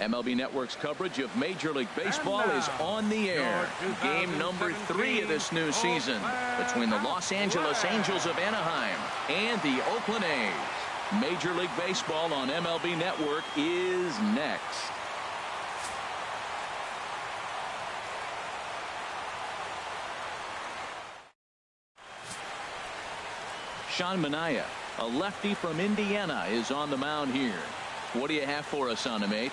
MLB Network's coverage of Major League Baseball is on the air. Game number 3 of this new season between the Los Angeles Angels of Anaheim and the Oakland A's. Major League Baseball on MLB Network is next. Sean Manaea, a lefty from Indiana, is on the mound here. What do you have for us on him, H?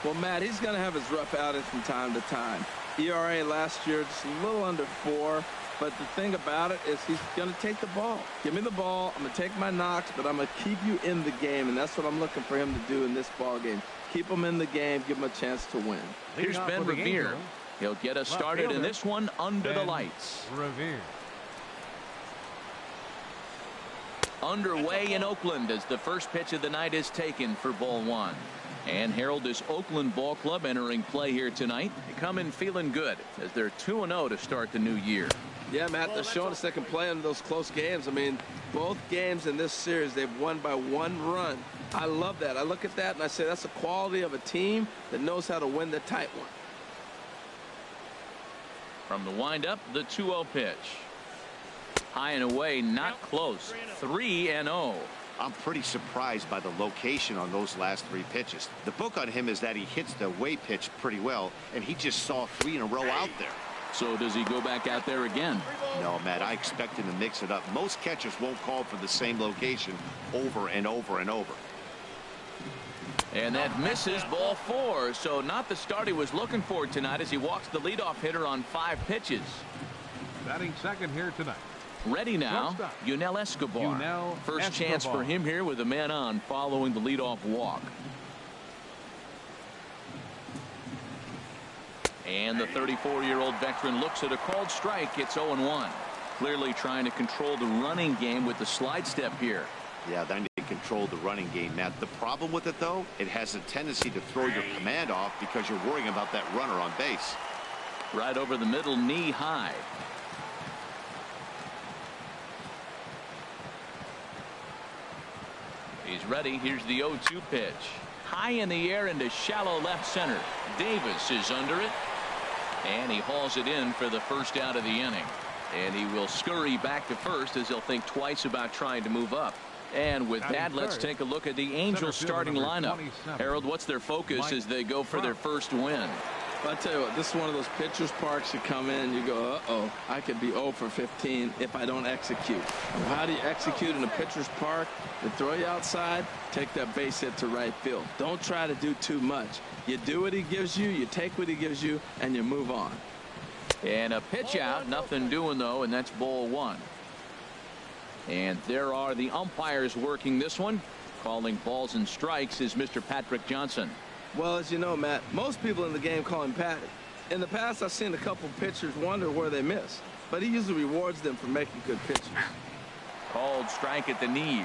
Well, Matt, he's going to have his rough outings from time to time. ERA last year just a little under 4. But the thing about it is he's going to take the ball. Give me the ball. I'm going to take my knocks, but I'm going to keep you in the game. And that's what I'm looking for him to do in this ball game. Keep him in the game. Give him a chance to win. Here's Ben Revere. He'll get us started in this one under the lights. Revere. Underway in Oakland as the first pitch of the night is taken for ball 1. And Harold, this Oakland ball club entering play here tonight. They come in feeling good as they're 2-0 to start the new year. Yeah, Matt, they're showing us they can play in those close games. I mean, both games in this series, they've won by 1 run. I love that. I look at that and I say that's the quality of a team that knows how to win the tight one. From the windup, the 2-0 pitch. High and away, not close. 3-0. I'm pretty surprised by the location on those last 3 pitches. The book on him is that he hits the away pitch pretty well, and he just saw 3 in a row out there. So does he go back out there again? No, Matt, I expect him to mix it up. Most catchers won't call for the same location over and over and over. And that misses ball 4. So not the start he was looking for tonight as he walks the leadoff hitter on 5 pitches. Batting second here tonight. Ready now, Yunel Escobar. First chance for him here with a man on following the leadoff walk. And the 34-year-old veteran looks at a called strike. It's 0-1. Clearly trying to control the running game with the slide step here. Yeah, they need to control the running game, Matt. The problem with it, though, it has a tendency to throw your command off because you're worrying about that runner on base. Right over the middle, knee high. He's ready. Here's the 0-2 pitch. High in the air into shallow left center. Davis is under it. And he hauls it in for the first out of the inning. And he will scurry back to first as he'll think twice about trying to move up. And with that, let's take a look at the Angels starting lineup. Harold, what's their focus as they go for their first win? But I tell you what, this is one of those pitcher's parks you come in, you go, uh-oh, I could be 0 for 15 if I don't execute. Well, how do you execute in a pitcher's park? They throw you outside, take that base hit to right field. Don't try to do too much. You do what he gives you, you take what he gives you, and you move on. And a pitch out, nothing doing though, and that's ball 1. And there are the umpires working this one. Calling balls and strikes is Mr. Patrick Johnson. Well, as you know, Matt, most people in the game call him Patty. In the past, I've seen a couple pitchers wonder where they miss, but he usually rewards them for making good pitches. Called strike at the knees.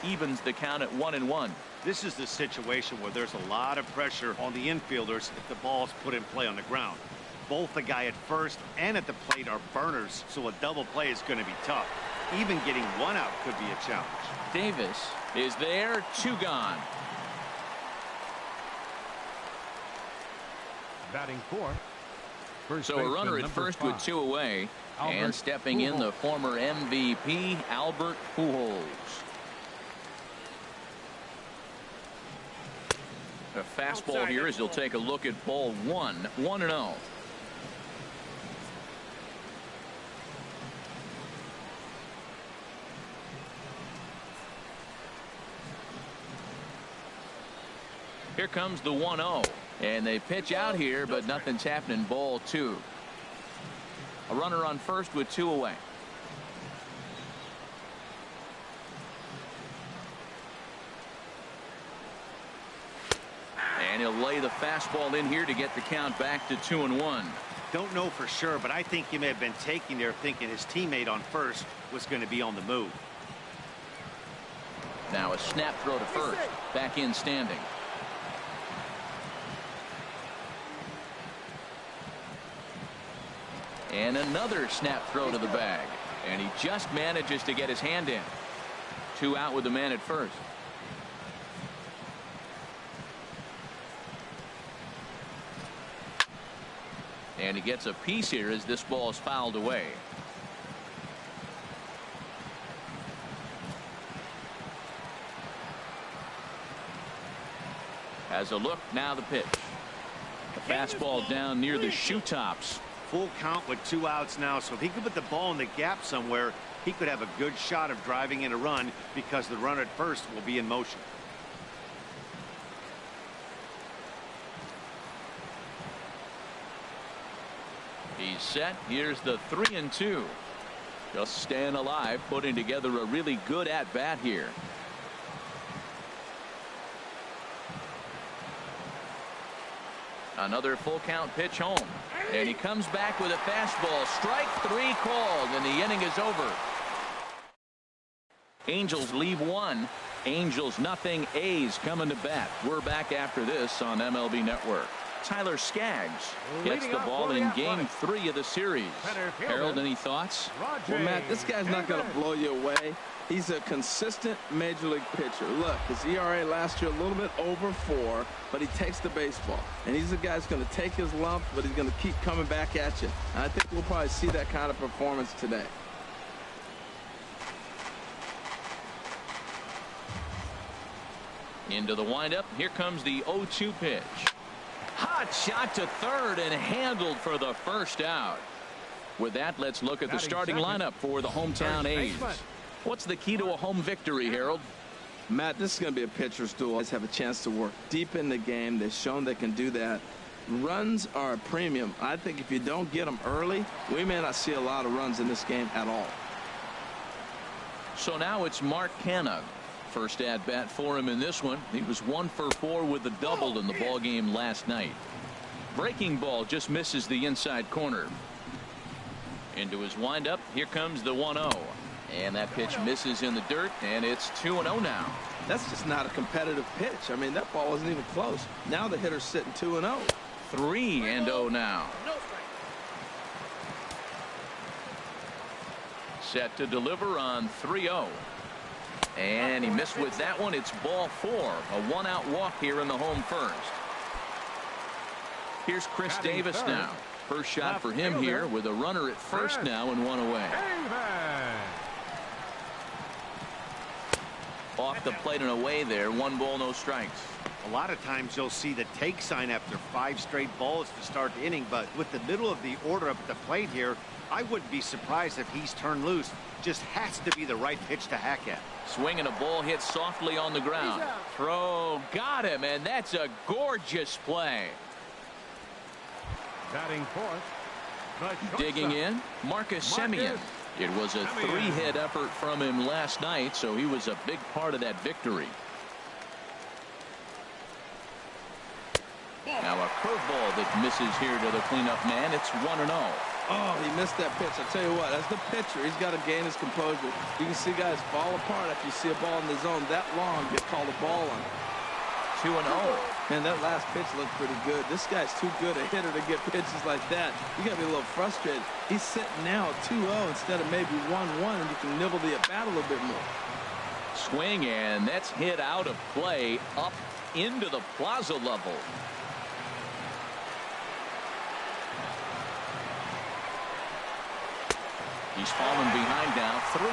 Evens the count at 1-1. This is the situation where there's a lot of pressure on the infielders if the ball's put in play on the ground. Both the guy at first and at the plate are burners, so a double play is going to be tough. Even getting 1 out could be a challenge. Davis is there, 2 gone. Batting fourth. So a runner at first with 2 away. And stepping in the former MVP, Albert Pujols. A fastball here as he'll take a look at ball 1. 1-0. Here comes the 1-0. And they pitch out here, but nothing's happening. Ball 2. A runner on first with 2 away. And he'll lay the fastball in here to get the count back to 2-1. Don't know for sure, but I think he may have been taking there thinking his teammate on first was going to be on the move. Now a snap throw to first. Back in standing. And another snap throw to the bag. And he just manages to get his hand in. 2 out with the man at first. And he gets a piece here as this ball is fouled away. As a look, now the pitch. The fastball down near the shoe tops. Full count with 2 outs now, so if he could put the ball in the gap somewhere, he could have a good shot of driving in a run because the runner at first will be in motion. He's set. Here's the 3-2. Just staying alive, putting together a really good at-bat here. Another full count pitch home. And he comes back with a fastball. Strike 3 called, and the inning is over. Angels leave 1. Angels nothing. A's coming to bat. We're back after this on MLB Network. Tyler Skaggs gets the ball in game 3 of the series. Harold, any thoughts? Well, Matt, this guy's not going to blow you away. He's a consistent major league pitcher. Look, his ERA last year a little bit over 4, but he takes the baseball. And he's a guy that's going to take his lumps, but he's going to keep coming back at you. And I think we'll probably see that kind of performance today. Into the windup. Here comes the 0-2 pitch. Hot shot to third and handled for the first out. With that, let's look at the starting lineup for the hometown A's. What's the key to a home victory, Harold? Matt, this is going to be a pitcher's duel. Guys have a chance to work deep in the game. They've shown they can do that. Runs are a premium. I think if you don't get them early, we may not see a lot of runs in this game at all. So now it's Mark Canha. First at bat for him in this one. He was 1 for 4 with a double in the ball game last night. Breaking ball just misses the inside corner. Into his windup. Here comes the 1-0. And that pitch misses in the dirt, and it's 2-0 now. That's just not a competitive pitch. I mean, that ball wasn't even close. Now the hitter's sitting 2-0. 3-0 now. Set to deliver on 3-0. And he missed with that one. It's ball 4. A 1-out walk here in the home first. Here's Chris Davis now. First shot for him here with a runner at first now and 1 away. Off the plate and away there. 1 ball, no strikes. A lot of times you'll see the take sign after 5 straight balls to start the inning, but with the middle of the order up at the plate here, I wouldn't be surprised if he's turned loose. Just has to be the right pitch to hack at. Swinging a ball hit softly on the ground. Throw got him, and that's a gorgeous play. Batting fourth. Digging in, Marcus Semien. It was a 3-hit effort from him last night, so he was a big part of that victory. Now a curveball that misses here to the cleanup man. It's 1-0. Oh, he missed that pitch. I tell you what, as the pitcher, he's got to gain his composure. You can see guys fall apart after you see a ball in the zone that long get called a ball on. 2-0. Man, that last pitch looked pretty good. This guy's too good a hitter to get pitches like that. You got to be a little frustrated. He's sitting now at 2-0 instead of maybe 1-1, and you can nibble the at-bat a little bit more. Swing, and that's hit out of play up into the plaza level. He's fallen behind now, 3-1.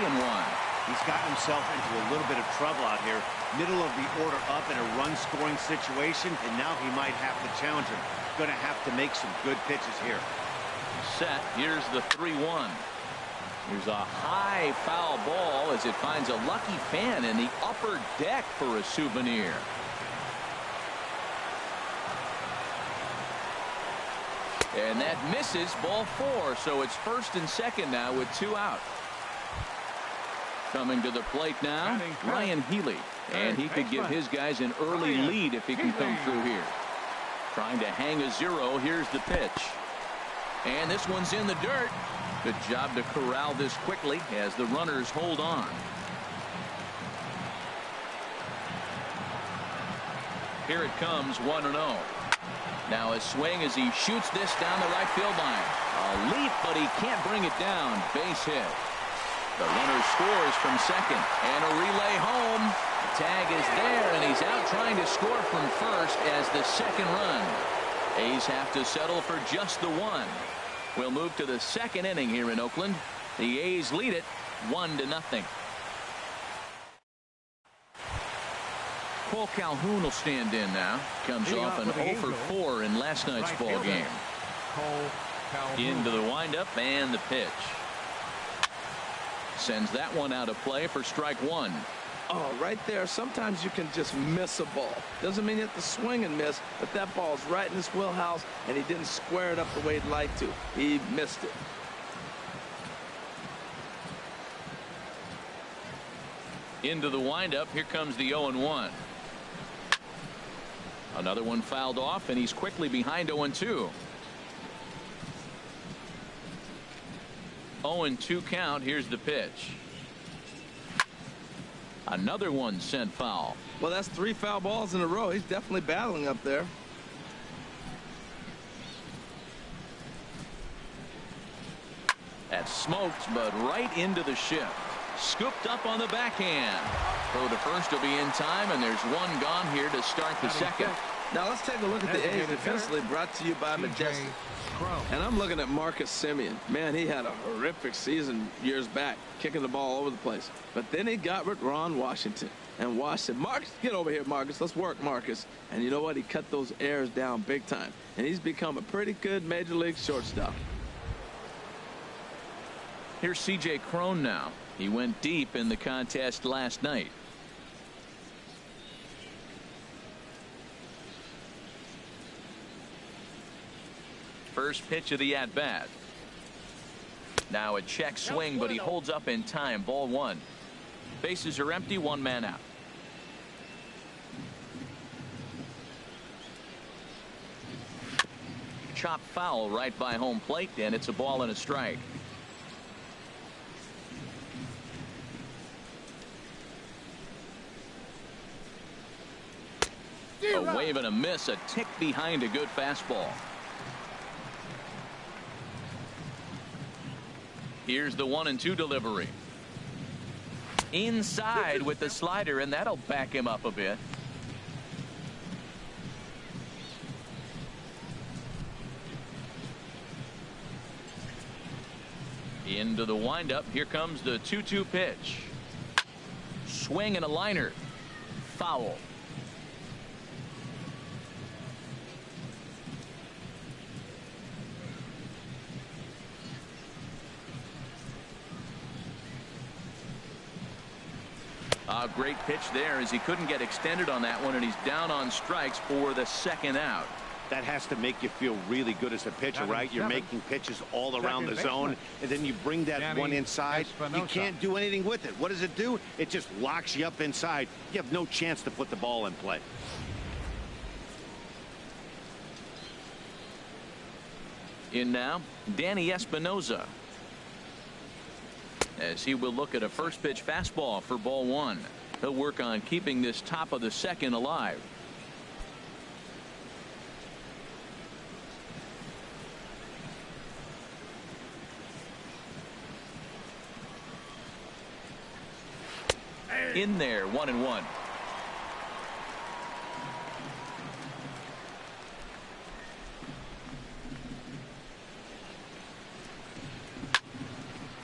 He's gotten himself into a little bit of trouble out here. Middle of the order up in a run-scoring situation, and now he might have to challenge him. Going to have to make some good pitches here. Set. Here's the 3-1. Here's a high foul ball as it finds a lucky fan in the upper deck for a souvenir. And that misses, ball 4. So it's first and second now with 2 out. Coming to the plate now, Ryan Healy. And he could give his guys an early lead if he can come through here. Trying to hang a 0. Here's the pitch. And this one's in the dirt. Good job to corral this quickly as the runners hold on. Here it comes, 1-0. Now a swing as he shoots this down the right field line. A leap, but he can't bring it down. Base hit. The runner scores from second, and a relay home. The tag is there, and he's out trying to score from first as the second run. A's have to settle for just the one. We'll move to the second inning here in Oakland. The A's lead it 1-0. Cole Calhoun will stand in now. Comes off an 0 for 4 in last night's ball game. Into the windup and the pitch. Sends that one out of play for strike one. Oh, right there. Sometimes you can just miss a ball. Doesn't mean you have to swing and miss, but that ball's right in his wheelhouse, and he didn't square it up the way he'd like to. He missed it. Into the windup. Here comes the 0-1. Another one fouled off, and he's quickly behind 0-2. 0-2 count. Here's the pitch. Another one sent foul. Well, that's 3 foul balls in a row. He's definitely battling up there. That smoked, but right into the shift. Scooped up on the backhand. Throw to first will be in time, and there's one gone here to start the second. Now let's take a look at the A's defensively, brought to you by Majestic. And I'm looking at Marcus Semien. Man, he had a horrific season years back, kicking the ball all over the place. But then he got with Ron Washington. And Wash said, Marcus, get over here, Marcus. Let's work, Marcus. And you know what? He cut those errors down big time. And he's become a pretty good major league shortstop. Here's C.J. Cron now. He went deep in the contest last night. First pitch of the at-bat. Now a check swing, but he holds up in time. Ball one. Bases are empty. One man out. Chop foul right by home plate, and it's a ball and a strike. A wave and a miss, a tick behind a good fastball. Here's the 1-2 delivery. Inside with the slider, and that'll back him up a bit. Into the windup. Here comes the 2-2 pitch. Swing and a liner. Foul. A great pitch there as he couldn't get extended on that one, and he's down on strikes for the second out. That has to make you feel really good as a pitcher, right? You're making pitches all around the zone, and then you bring that one inside. You can't do anything with it. What does it do? It just locks you up inside. You have no chance to put the ball in play. In now, Danny Espinosa, as he will look at a first pitch fastball for ball one. He'll work on keeping this top of the second alive. In there, 1-1.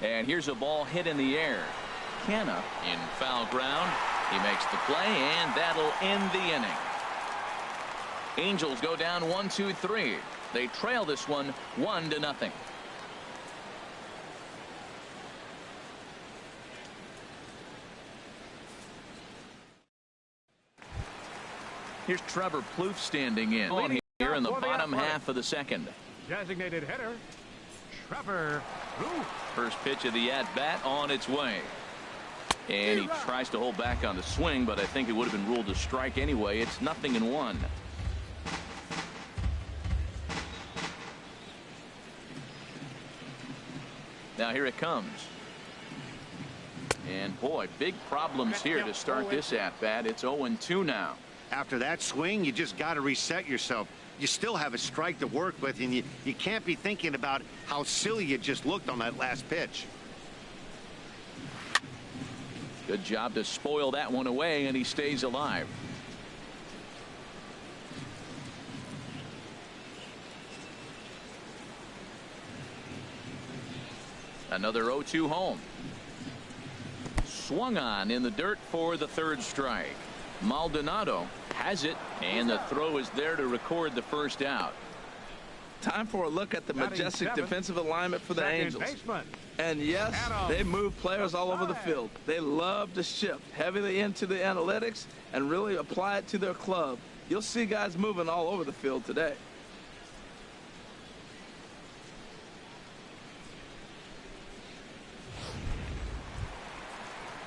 And here's a ball hit in the air. Canna in foul ground. He makes the play, and that'll end the inning. Angels go down 1-2-3. They trail this one 1-0. Here's Trevor Plouffe standing in here in the bottom half of the second. Designated hitter, Trevor Plouffe. First pitch of the at-bat on its way. And he tries to hold back on the swing, but I think it would have been ruled a strike anyway. It's 0-1. Now here it comes. And boy, big problems here to start this at-bat. It's 0-2 now. After that swing, you just got to reset yourself. You still have a strike to work with, and you can't be thinking about how silly you just looked on that last pitch. Good job to spoil that one away, and he stays alive. Another 0-2 home. Swung on in the dirt for the third strike. Maldonado has it, and the throw is there to record the first out. Time for a look at the majestic defensive alignment for the Angels. Baseman. And yes, they move players all over the field. They love to shift heavily into the analytics and really apply it to their club. You'll see guys moving all over the field today.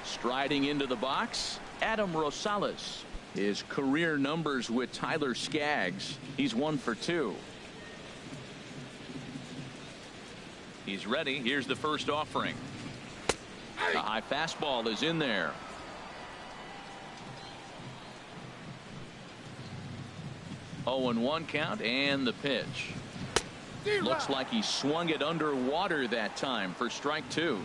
Striding into the box, Adam Rosales. His career numbers with Tyler Skaggs. He's 1 for 2. He's ready. Here's the first offering. A high fastball is in there. Oh, and 1 count, and the pitch. Looks like he swung it underwater that time for strike 2.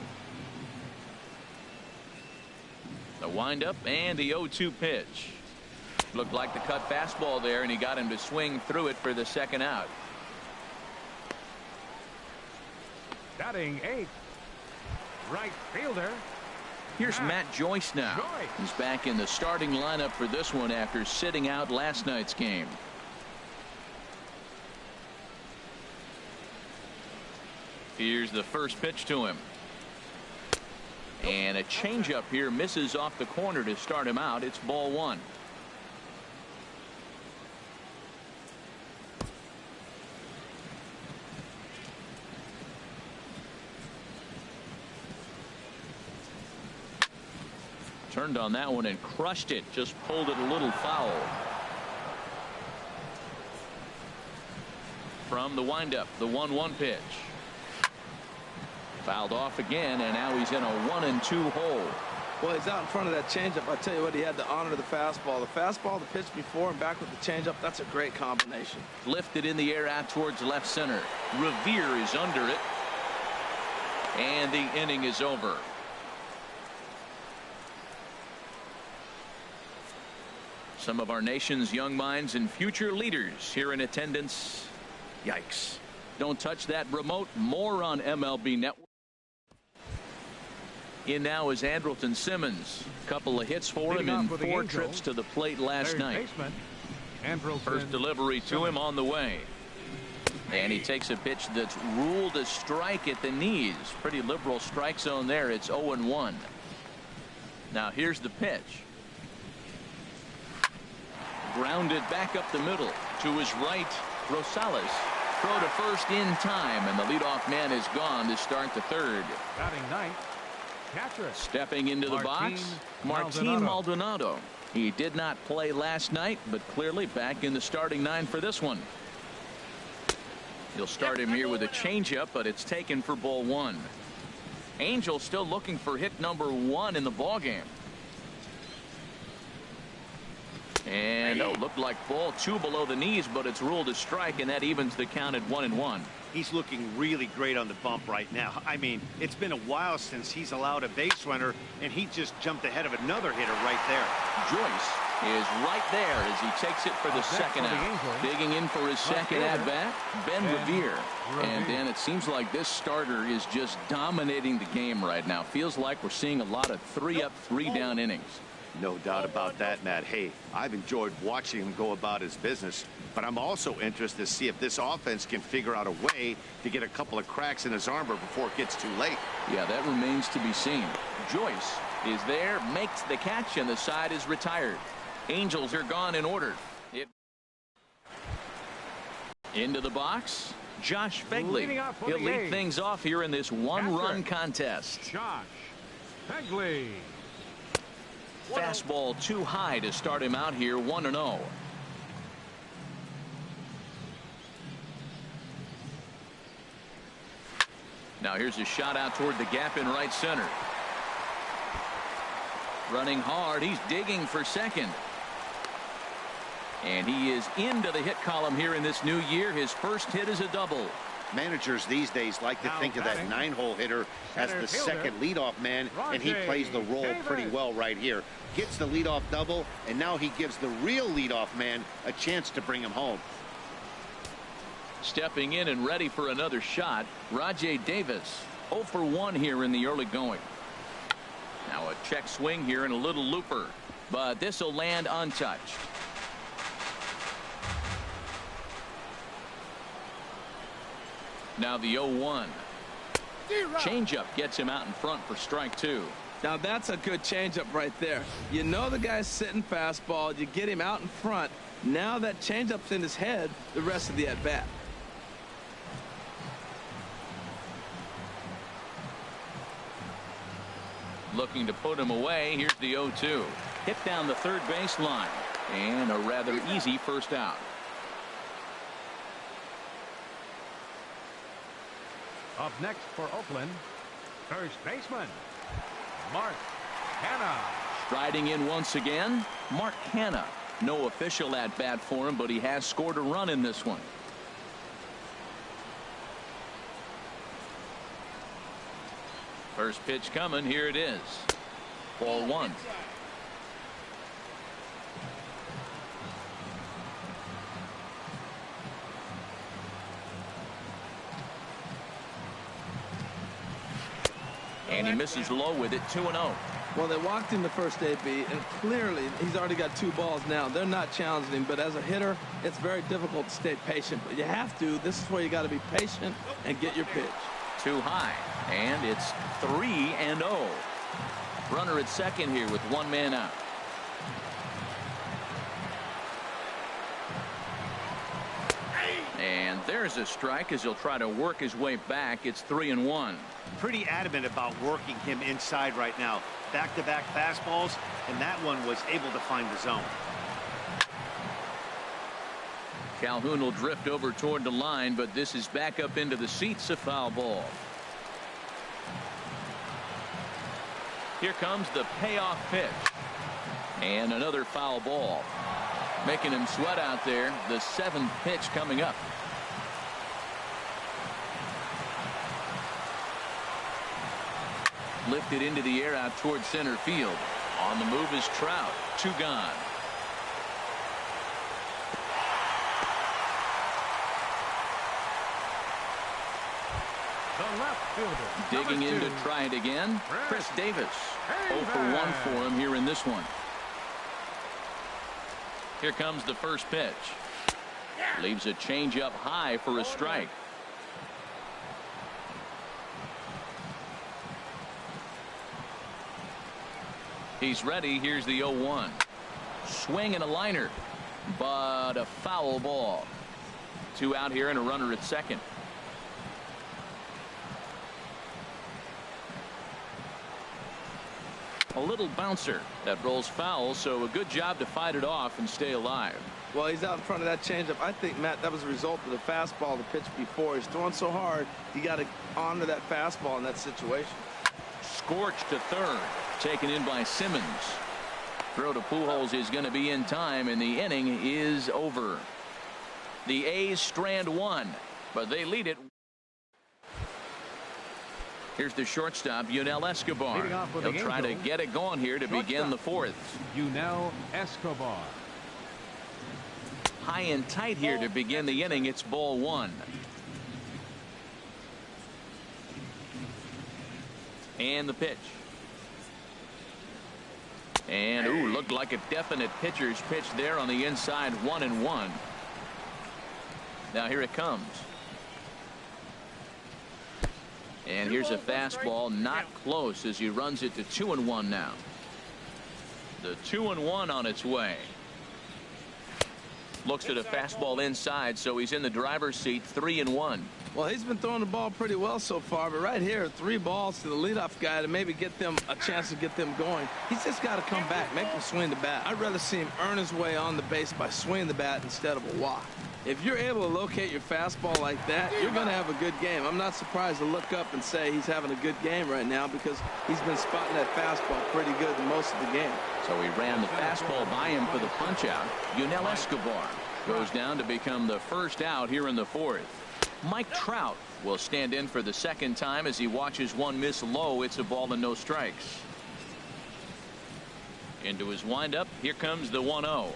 The windup and the 0-2 pitch. Looked like the cut fastball there, and he got him to swing through it for the second out. Batting 8th. Right fielder. Here's Matt Joyce now. He's back in the starting lineup for this one after sitting out last night's game. Here's the first pitch to him. And a changeup here misses off the corner to start him out. It's ball 1. Turned on that one and crushed it. Just pulled it a little foul. From the windup, the 1-1 pitch. Fouled off again, and now he's in a 1-2 hole. Well, he's out in front of that changeup. I tell you what, he had to honor the fastball. The fastball, the pitch before, and back with the changeup. That's a great combination. Lifted in the air out towards left center. Revere is under it. And the inning is over. Some of our nation's young minds and future leaders here in attendance. Yikes. Don't touch that remote. More on MLB Network. In now is Andrelton Simmons. Couple of hits for him in 4 trips to the plate last night. First delivery to him on the way. And he takes a pitch that's ruled a strike at the knees. Pretty liberal strike zone there. It's 0-1. Now here's the pitch. Grounded back up the middle to his right. Rosales. Throw to first in time, and the leadoff man is gone to start the third. Batting 9th. Catcher. Stepping into the box, Martin Maldonado. He did not play last night, but clearly back in the starting 9 for this one. He'll start him here with a changeup, but it's taken for ball 1. Angels still looking for hit number 1 in the ballgame. And looked like ball 2 below the knees, but it's ruled a strike, and that evens the count at 1-1. He's looking really great on the bump right now. I mean, it's been a while since he's allowed a base runner, and he just jumped ahead of another hitter right there. Joyce is right there as he takes it for the second out. Digging in for his second at-bat, Ben Revere. And then it seems like this starter is just dominating the game right now. Feels like we're seeing a lot of 3-up, 3-down innings. No doubt about that, Matt. Hey, I've enjoyed watching him go about his business, but I'm also interested to see if this offense can figure out a way to get a couple of cracks in his armor before it gets too late. Yeah, that remains to be seen. Joyce is there, makes the catch, and the side is retired. Angels are gone in order. Into the box, Josh Begley. He'll lead things off here in this 1-run contest. Josh Begley. Fastball too high to start him out here, 1-0. Now here's a shot out toward the gap in right center. Running hard, he's digging for second. And he is into the hit column here in this new year. His first hit is a double. Managers these days like to think of that 9-hole hitter as the second leadoff man, and he plays the role pretty well right here. Gets the leadoff double, and now he gives the real leadoff man a chance to bring him home. Stepping in and ready for another shot, Rajai Davis. 0 for 1 here in the early going. Now a check swing here and a little looper, but this will land untouched. Now the 0-1. Changeup gets him out in front for strike 2. Now that's a good changeup right there. You know the guy's sitting fastball. You get him out in front. Now that changeup's in his head the rest of the at bat. Looking to put him away. Here's the 0-2. Hit down the third base line, and a rather easy first out. Up next for Oakland, first baseman, Mark Hanna. Striding in once again, Mark Hanna. No official at bat for him, but he has scored a run in this one. First pitch coming. Here it is. Ball 1. And he misses low with it. 2-0. Well, they walked him the first AB, and clearly he's already got 2 balls now. They're not challenging him, but as a hitter, it's very difficult to stay patient. But you have to. This is where you got to be patient and get your pitch. Too high, and it's 3-0. Runner at second here with 1 man out. And there's a strike as he'll try to work his way back. It's 3-1. Pretty adamant about working him inside right now. Back-to-back fastballs, and that one was able to find the zone. Calhoun will drift over toward the line, but this is back up into the seats. A foul ball. Here comes the payoff pitch. And another foul ball. Making him sweat out there. The 7th pitch coming up. Lifted into the air out toward center field. On the move is Trout. 2 gone. The left fielder. Digging in to try it again. Chris Davis. 0 for 1 for him here in this one. Here comes the first pitch. Leaves a changeup high for a strike. He's ready. Here's the 0-1. Swing and a liner, but a foul ball. 2 out here and a runner at second. A little bouncer that rolls foul, so a good job to fight it off and stay alive. Well, he's out in front of that changeup. I think, Matt, that was a result of the fastball the pitch before. He's throwing so hard, you got to honor that fastball in that situation. Scorched to third. Taken in by Simmons. Throw to Pujols is going to be in time, and the inning is over. The A's strand 1, but they lead it. Here's the shortstop, Yunel Escobar. He'll try to get it going here to begin the 4th. Yunel Escobar. High and tight here to begin the inning. It's ball 1. And the pitch. And ooh, looked like a definite pitcher's pitch there on the inside. 1-1. Now here it comes. And here's a fastball, not close, as he runs it to 2-1 now. The 2-1 on its way. Looks at a fastball inside, so he's in the driver's seat. 3-1. Well, he's been throwing the ball pretty well so far, but right here, 3 balls to the leadoff guy to maybe get them a chance to get them going. He's just got to come back, make them swing the bat. I'd rather see him earn his way on the base by swinging the bat instead of a walk. If you're able to locate your fastball like that, you're going to have a good game. I'm not surprised to look up and say he's having a good game right now because he's been spotting that fastball pretty good in most of the game. So he ran the fastball by him for the punch out. Yunel Escobar goes down to become the first out here in the 4th. Mike Trout will stand in for the 2nd time as he watches one miss low. It's a ball and no strikes. Into his windup. Here comes the 1-0.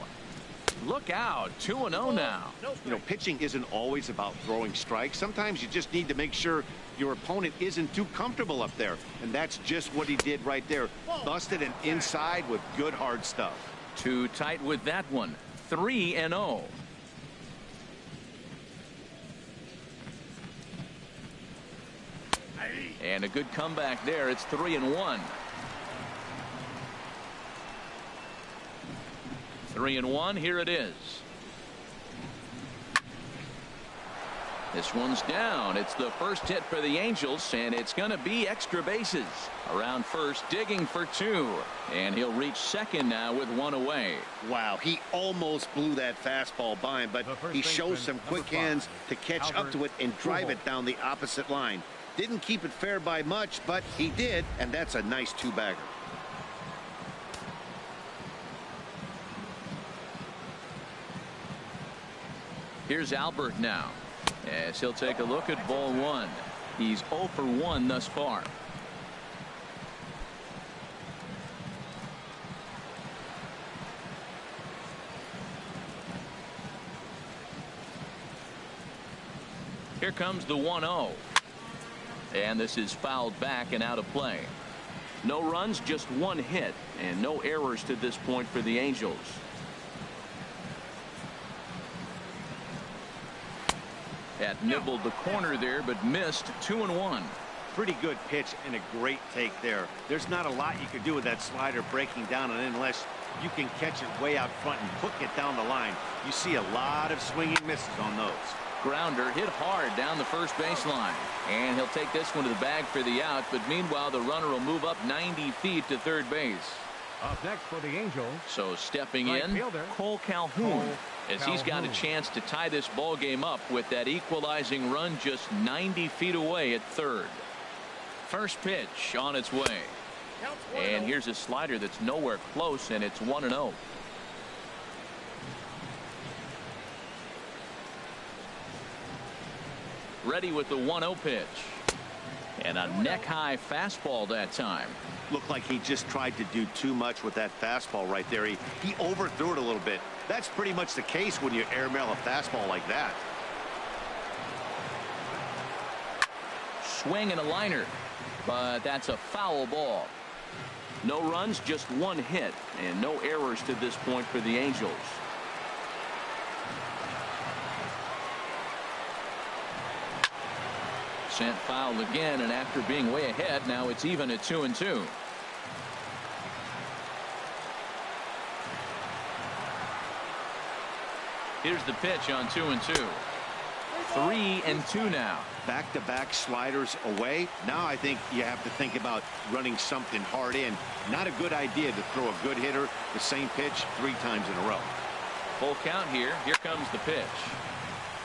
Look out, 2-0 now. You know, pitching isn't always about throwing strikes. Sometimes you just need to make sure your opponent isn't too comfortable up there. And that's just what he did right there. Busted an inside with good hard stuff. Too tight with that one. 3-0. And a good comeback there. It's 3-1. 3-1. Here it is. This one's down. It's the first hit for the Angels, and it's going to be extra bases. Around first, digging for 2. And he'll reach second now with 1 away. Wow, he almost blew that fastball by him, but he shows some quick hands to catch up to it and drive it down the opposite line. Didn't keep it fair by much, but he did, and that's a nice 2-bagger. Here's Albert now, as he'll take a look at ball 1. He's 0 for 1 thus far. Here comes the 1-0. And this is fouled back and out of play. No runs, just 1 hit, and no errors to this point for the Angels. That nibbled the corner there, but missed. 2-1. Pretty good pitch and a great take there. There's not a lot you can do with that slider breaking down, and unless you can catch it way out front and hook it down the line, you see a lot of swinging misses on those. Grounder hit hard down the first baseline, and he'll take this one to the bag for the out, but meanwhile the runner will move up 90 feet to third base. Up next for the Angels. So stepping in, Cole Calhoun, as he's got a chance to tie this ball game up with that equalizing run just 90 feet away at third. First pitch on its way, and here's a slider that's nowhere close, and it's 1-0. Ready with the 1-0 pitch, and a neck-high fastball that time. Looked like he just tried to do too much with that fastball right there. He overthrew it a little bit. That's pretty much the case when you airmail a fastball like that. Swing and a liner, but that's a foul ball. No runs, just 1 hit, and no errors to this point for the Angels. Sent foul again, and after being way ahead, now it's even at 2-2. Here's the pitch on 2-2. 3-2 now. Back-to-back sliders away. Now I think you have to think about running something hard in. Not a good idea to throw a good hitter the same pitch 3 times in a row. Full count here. Here comes the pitch.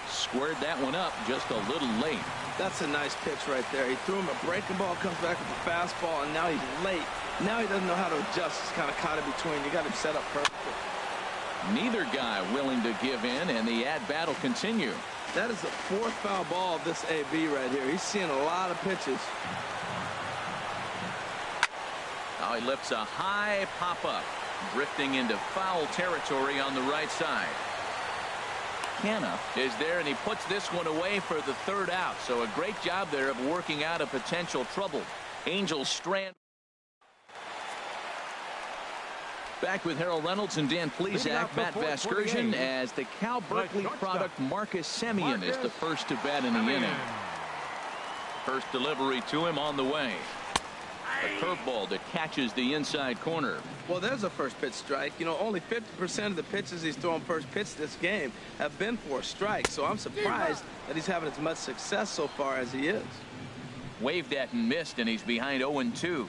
Squared that one up just a little late. That's a nice pitch right there. He threw him a breaking ball, comes back with a fastball, and now he's late. Now he doesn't know how to adjust. He's kind of caught in between. You got him set up perfectly. Neither guy willing to give in, and the at-bat will continue. That is the 4th foul ball of this AB right here. He's seeing a lot of pitches. Now he lifts a high pop-up, drifting into foul territory on the right side. Canna is there, and he puts this one away for the 3rd out. So a great job there of working out a potential trouble. Angels strand. Back with Harold Reynolds and Dan Plesac, Matt Vasgersian, as the Cal Berkeley product Marcus Semien is the first to bat in the inning. First delivery to him on the way. A curveball that catches the inside corner. Well, there's a first pitch strike. You know, only 50% of the pitches he's thrown first pitch this game have been for a strike. So I'm surprised that he's having as much success so far as he is. Waved at and missed, and he's behind 0-2.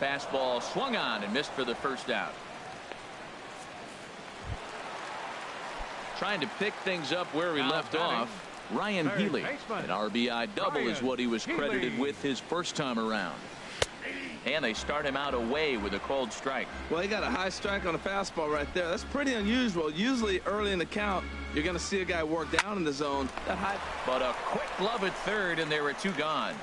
Fastball swung on and missed for the first out. Trying to pick things up where he left off. Ryan Healy, an RBI double is what he was credited with his first time around. And they start him out away with a called strike. Well, he got a high strike on a fastball right there. That's pretty unusual. Usually early in the count, you're going to see a guy work down in the zone. That high. But a quick glove at third, and there were 2 gone.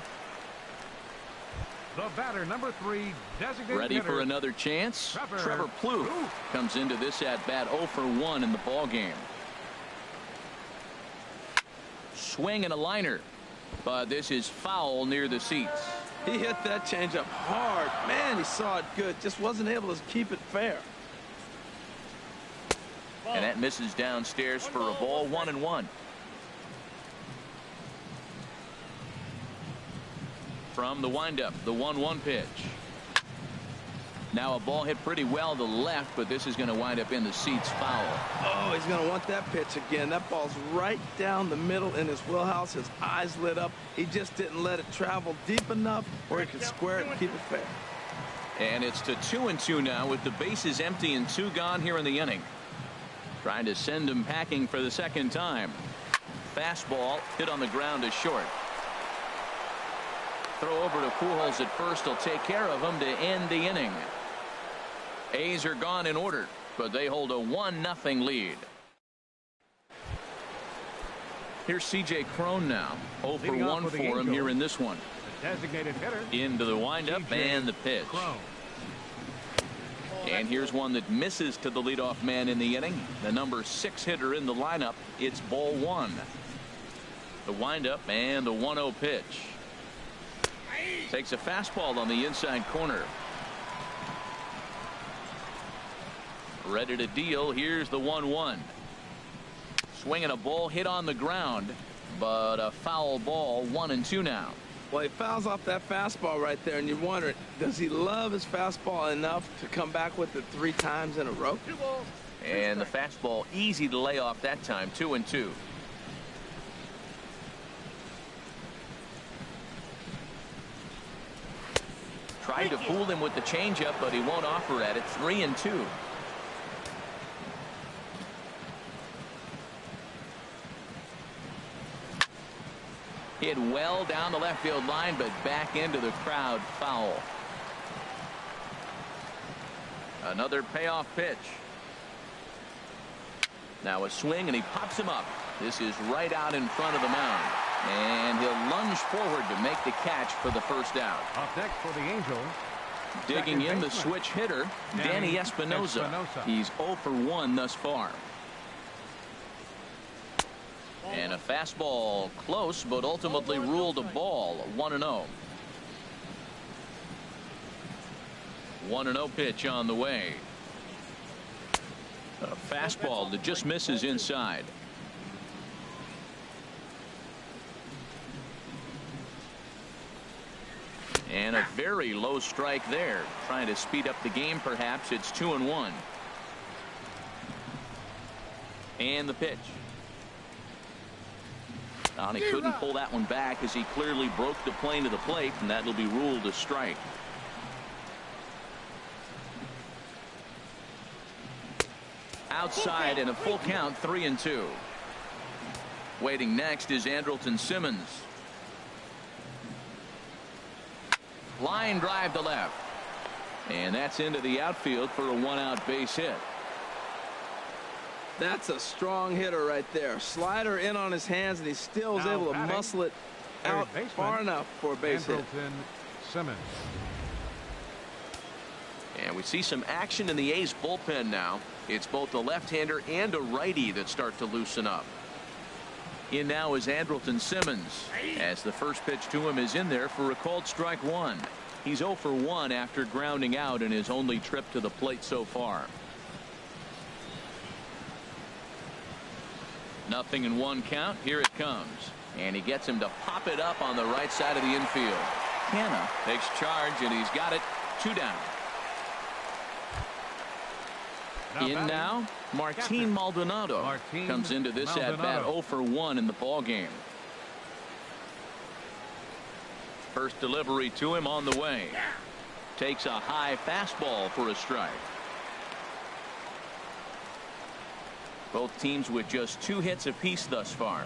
The batter, number 3, designated Ready hitter, for another chance. Trevor Plouffe comes into this at bat 0 for 1 in the ball game. Swing and a liner, but this is foul near the seats. He hit that changeup hard. Man, he saw it good. Just wasn't able to keep it fair. And that misses downstairs for a ball. 1-1. From the windup, the 1-1 pitch. Now a ball hit pretty well to the left, but this is going to wind up in the seats, foul. Oh, he's going to want that pitch again. That ball's right down the middle in his wheelhouse. His eyes lit up. He just didn't let it travel deep enough where he could square it and keep it fair. And it's to 2-2 now with the bases empty and 2 gone here in the inning. Trying to send him packing for the second time. Fastball hit on the ground to short. Throw over to Pujols at first. He'll take care of him to end the inning. A's are gone in order, but they hold a 1-0 lead. Here's C.J. Cron now. 0 for 1 for him here in this one. the designated hitter. Into the windup and the pitch. Cron. And here's one that misses to the leadoff man in the inning. The number 6 hitter in the lineup. It's ball 1. The windup and the 1-0 pitch. Takes a fastball on the inside corner. Ready to deal. Here's the 1-1. Swinging a ball hit on the ground, but a foul ball. 1-2 now. Well, he fouls off that fastball right there, and you wonder, does he love his fastball enough to come back with it 3 times in a row? And the fastball easy to lay off that time. 2-2. Tried to fool him with the changeup, but he won't offer at it. 3-2. Hit well down the left field line, but back into the crowd. Foul. Another payoff pitch. Now a swing, and he pops him up. This is right out in front of the mound. And he'll lunge forward to make the catch for the first out. Up next for the Angels. Digging in the switch hitter, Danny Espinosa. He's 0 for 1 thus far. And a fastball close, but ultimately ruled a ball. 1-0. 1-0 pitch on the way. A fastball that just misses inside. And a very low strike there. Trying to speed up the game, perhaps. It's 2-1. And the pitch. And he couldn't pull that one back as he clearly broke the plane to the plate, and that'll be ruled a strike. Outside and a full count. 3-2. Waiting next is Andrelton Simmons. Line drive to left. And that's into the outfield for a 1-out base hit. That's a strong hitter right there. Slider in on his hands, and he still is able to muscle it out far enough for a base hit. Andrelton Simmons. And we see some action in the A's bullpen now. It's both a left-hander and a righty that start to loosen up. In now is Andrelton Simmons, as the first pitch to him is in there for a called strike 1. He's 0 for 1 after grounding out in his only trip to the plate so far. 0-1 count. Here it comes. And he gets him to pop it up on the right side of the infield. Canna takes charge, and he's got it. 2 down. In now, Martin Maldonado comes into this at-bat 0 for 1 in the ball game. First delivery to him on the way. Takes a high fastball for a strike. Both teams with just 2 hits apiece thus far.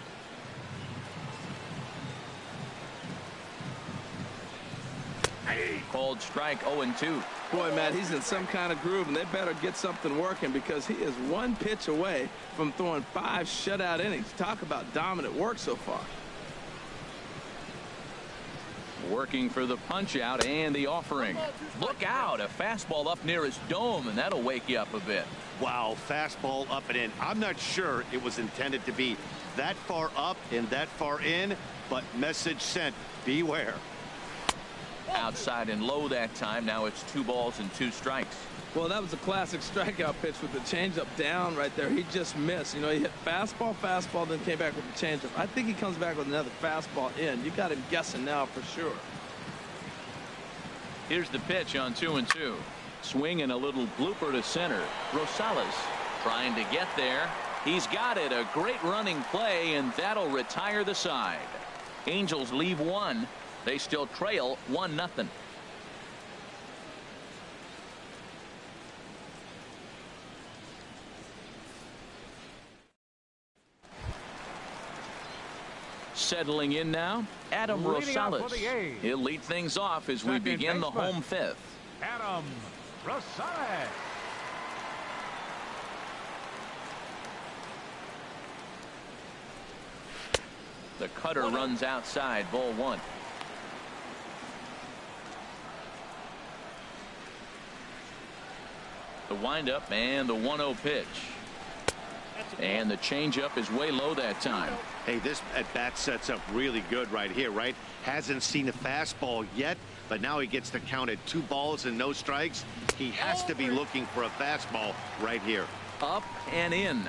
Called strike. 0-2. Boy, Matt, he's in some kind of groove, and they better get something working because he is 1 pitch away from throwing 5 shutout innings. Talk about dominant work so far. Working for the punch out and the offering. Look out, a fastball up near his dome, and that'll wake you up a bit. Wow, fastball up and in. I'm not sure it was intended to be that far up and that far in, but message sent, beware. Outside and low that time. Now it's 2 balls and 2 strikes. Well, that was a classic strikeout pitch with the changeup down right there. He just missed. You know, he hit fastball, then came back with the changeup. I think he comes back with another fastball in. You got him guessing now for sure. Here's the pitch on 2-2. Swing and a little blooper to center. Rosales trying to get there. He's got it. A great running play, and that'll retire the side. Angels leave 1. They still trail 1-0. Settling in now, Adam Rosales. He'll lead things off as we begin the home 5th. Adam Rosales. The cutter runs outside, ball 1. The windup and the 1-0 pitch. And the changeup is way low that time. Hey, this at bat sets up really good right here, right? Hasn't seen a fastball yet, but now he gets to count at 2 balls and no strikes. He has to be looking for a fastball right here. Up and in.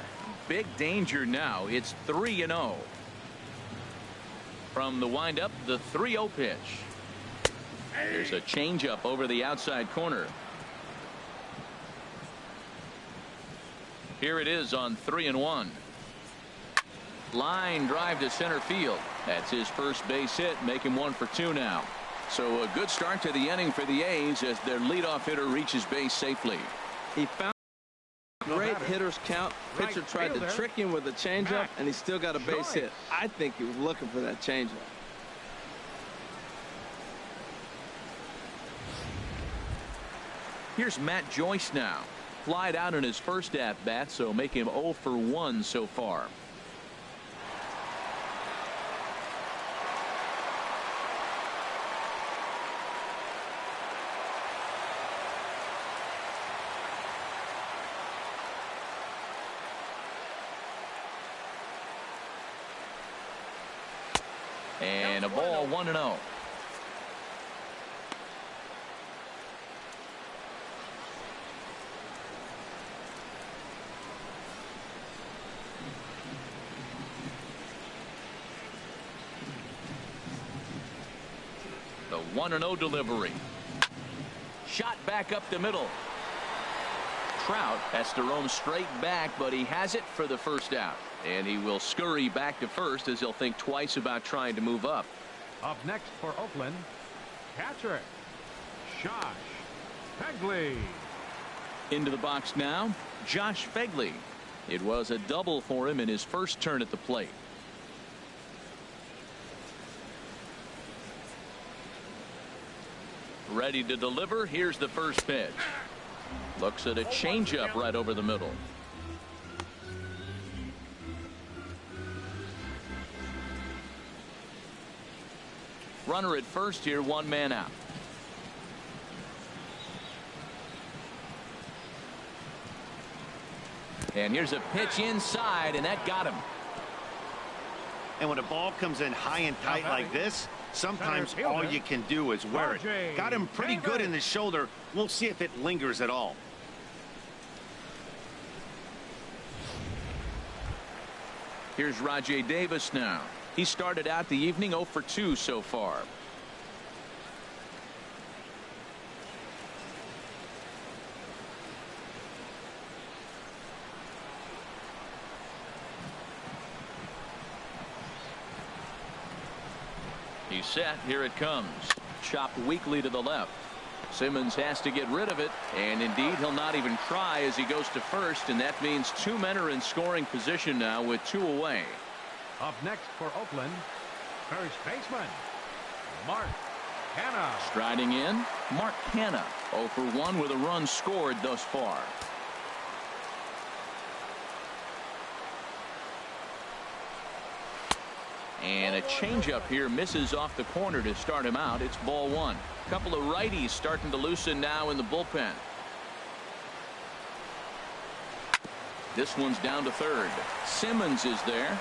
Big danger now. It's 3-0. From the windup, the 3-0 pitch. There's a changeup over the outside corner. Here it is on 3-1. Line drive to center field. That's his first base hit, make him 1 for 2 now. So a good start to the inning for the A's as their leadoff hitter reaches base safely. He found great hitters count. Pitcher tried to trick him with a changeup, and he still got a base hit. I think he was looking for that changeup. Here's Matt Joyce now. Flied out in his first at bat, so make him 0 for 1 so far. And a ball, 1-0. The 1-0 delivery. Shot back up the middle. Trout has to roam straight back, but he has it for the first out. And he will scurry back to first as he'll think twice about trying to move up. Up next for Oakland, catcher Josh Phegley. Into the box now, Josh Phegley. It was a double for him in his first turn at the plate. Ready to deliver. Here's the first pitch. Looks at a changeup right over the middle. Runner at first here, 1 man out. And here's a pitch inside, and that got him. And when a ball comes in high and tight like this, sometimes all you can do is wear it. Got him pretty good in the shoulder. We'll see if it lingers at all. Here's Rajay Davis now. He started out the evening 0 for 2 so far. He's set. Here it comes. Chopped weakly to the left. Simmons has to get rid of it, and indeed he'll not even try as he goes to first, and that means 2 men are in scoring position now with 2 away. Up next for Oakland, first baseman Mark Hanna. Striding in, Mark Hanna, 0 for 1 with a run scored thus far. And a changeup here misses off the corner to start him out. It's ball one. A couple of righties starting to loosen now in the bullpen. This one's down to third. Simmons is there.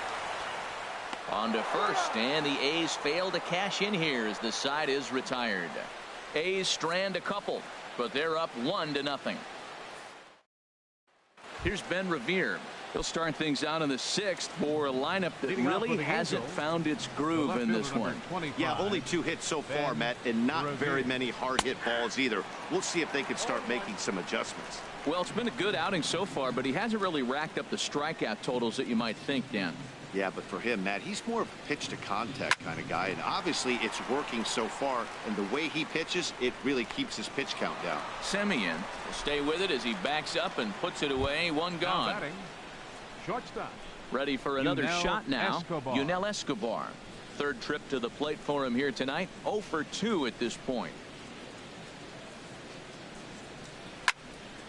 On to first, and the A's fail to cash in here as the side is retired. A's strand a couple, but they're up 1-0. Here's Ben Revere. He'll start things out in the sixth for a lineup that really hasn't found its groove in this one. Yeah, only 2 hits so far, Matt, and not very many hard hit balls either. We'll see if they can start making some adjustments. Well, it's been a good outing so far, but he hasn't really racked up the strikeout totals that you might think, Dan. Yeah, but for him, Matt, he's more of a pitch to contact kind of guy, and obviously it's working so far, and the way he pitches, it really keeps his pitch count down. Semien will stay with it as he backs up and puts it away. One gone. Batting, shortstop. Ready for another Yunel shot now. Escobar. Yunel Escobar. Third trip to the plate for him here tonight. 0 for 2 at this point.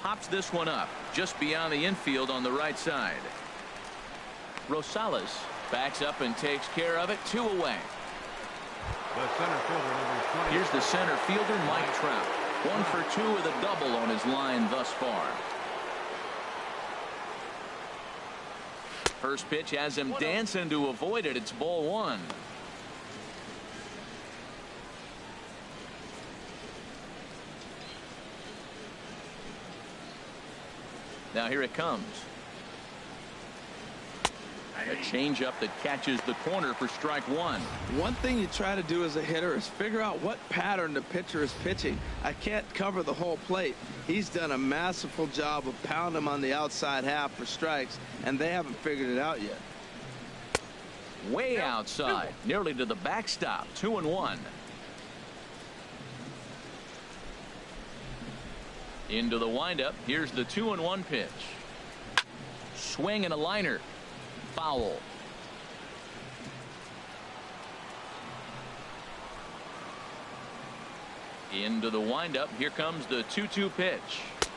Pops this one up just beyond the infield on the right side. Rosales backs up and takes care of it. 2 away. The center fielder, number 20. Here's the center fielder, Mike Trout. 1 for 2 with a double on his line thus far. First pitch has him dancing to avoid it. It's ball one. Now here it comes. A changeup that catches the corner for strike one. One thing you try to do as a hitter is figure out what pattern the pitcher is pitching. I can't cover the whole plate. He's done a masterful job of pounding him on the outside half for strikes, and they haven't figured it out yet. Way outside, nearly to the backstop. 2-1. Into the windup. Here's the 2-1 pitch. Swing and a liner. Foul. Into the windup. Here comes the 2-2 pitch.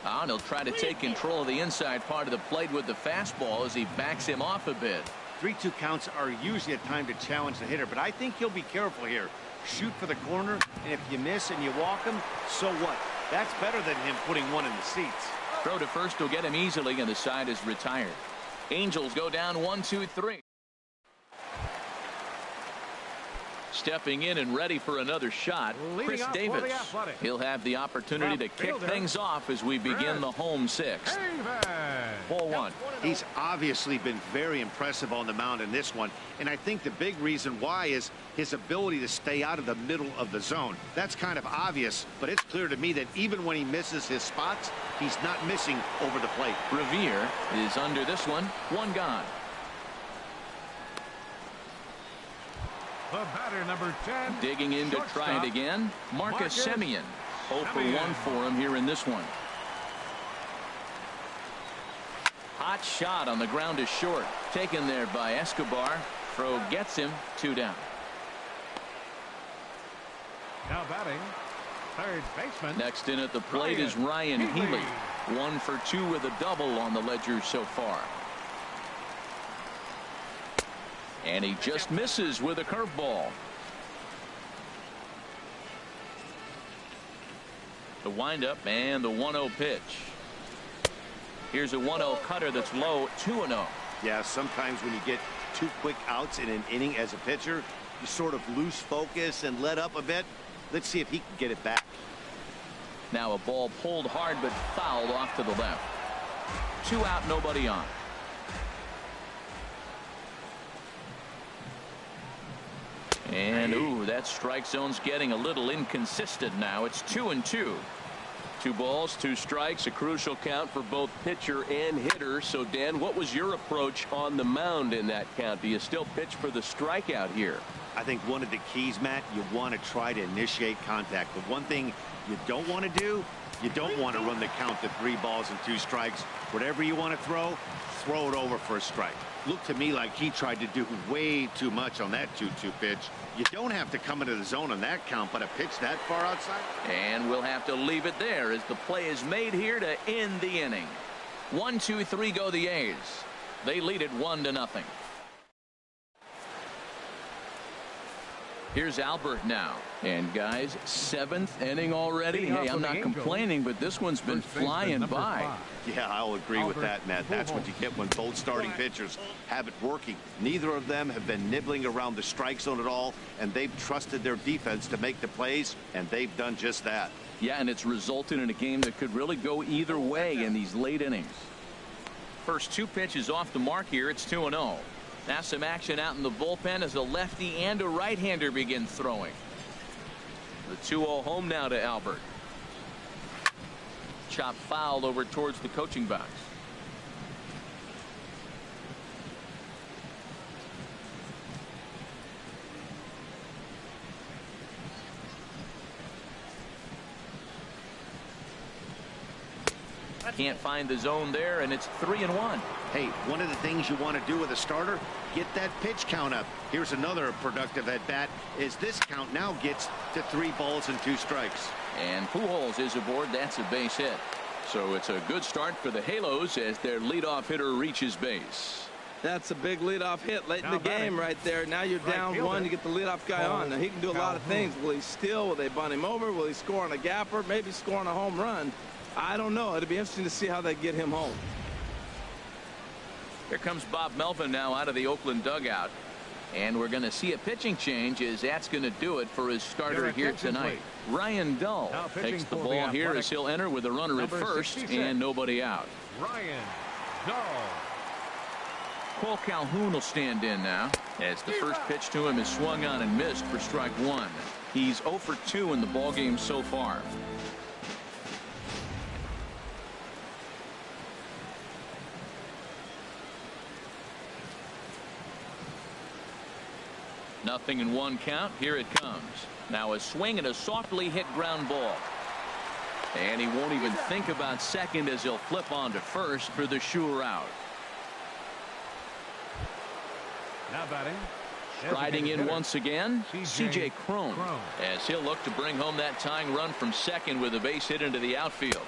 And he'll try to take control of the inside part of the plate with the fastball as he backs him off a bit. 3-2 counts are usually a time to challenge the hitter, but I think he'll be careful here. Shoot for the corner, and if you miss and you walk him, so what? That's better than him putting one in the seats. Throw to first will get him easily, and the side is retired. Angels go down 1-2-3. Stepping in and ready for another shot, Chris Davis. He'll have the opportunity to kick things off as we begin the home sixth. Ball one. He's obviously been very impressive on the mound in this one, and I think the big reason why is his ability to stay out of the middle of the zone. That's kind of obvious, but it's clear to me that even when he misses his spots, he's not missing over the plate. Revere is under this one. One gone. The batter, number 10. Digging in to try it again. Marcus Semien. 0 for 1 for him here in this one. Hot shot on the ground is short. Taken there by Escobar. Throw gets him. 2 down. Now batting, third baseman. Next in at the plate is Ryan Healy. 1 for 2 with a double on the ledger so far. And he just misses with a curveball. The windup and the 1-0 pitch. Here's a 1-0 cutter that's low. 2-0. Yeah, sometimes when you get 2 quick outs in an inning as a pitcher, you sort of lose focus and let up a bit. Let's see if he can get it back. Now a ball pulled hard but fouled off to the left. 2 out, nobody on. And ooh, that strike zone's getting a little inconsistent now. It's 2-2. 2 balls, 2 strikes, a crucial count for both pitcher and hitter. So Dan, what was your approach on the mound in that count? Do you still pitch for the strikeout here? I think one of the keys, Matt, you want to try to initiate contact. The one thing you don't want to do, you don't want to run the count to 3 balls and 2 strikes. Whatever you want to throw it over for a strike. Looked to me like he tried to do way too much on that 2-2 pitch. You don't have to come into the zone on that count, but a pitch that far outside. And we'll have to leave it there as the play is made here to end the inning. 1-2-3 go the A's. They lead it 1-0. Here's Albert now. And guys, 7th inning already. Hey, I'm not complaining, but this one's been flying by. Yeah, I'll agree with that, Matt. That's what you get when both starting pitchers have it working. Neither of them have been nibbling around the strike zone at all, and they've trusted their defense to make the plays, and they've done just that. Yeah, and it's resulted in a game that could really go either way in these late innings. First 2 pitches off the mark here. It's 2-0. Now some action out in the bullpen as a lefty and a right-hander begin throwing. The 2-0 home now to Albert. Chop foul over towards the coaching box. Can't find the zone there, and it's 3-1. Hey, one of the things you want to do with a starter, get that pitch count up. Here's another productive at bat as this count now gets to 3 balls and 2 strikes. And Pujols is aboard. That's a base hit. So it's a good start for the Halos as their leadoff hitter reaches base. That's a big leadoff hit late in the game right there. Now you're down 1. You get the leadoff guy on. Now he can do a lot of things. Will he steal? Will they bunt him over? Will he score on a gapper? Maybe score on a home run. I don't know. It'll be interesting to see how they get him home. Here comes Bob Melvin now out of the Oakland dugout. And we're going to see a pitching change as that's going to do it for his starter here tonight. Ryan Dull takes the ball here as he'll enter with a runner at first and nobody out. Ryan Dull. Cole Calhoun will stand in now as the first pitch to him is swung on and missed for strike 1. He's 0 for 2 in the ballgame so far. Nothing in 1 count. Here it comes. Now a swing and a softly hit ground ball. And he won't even think about second as he'll flip on to first for the sure out. Now batting. Striding in once again, C.J. Cron, as he'll look to bring home that tying run from second with a base hit into the outfield.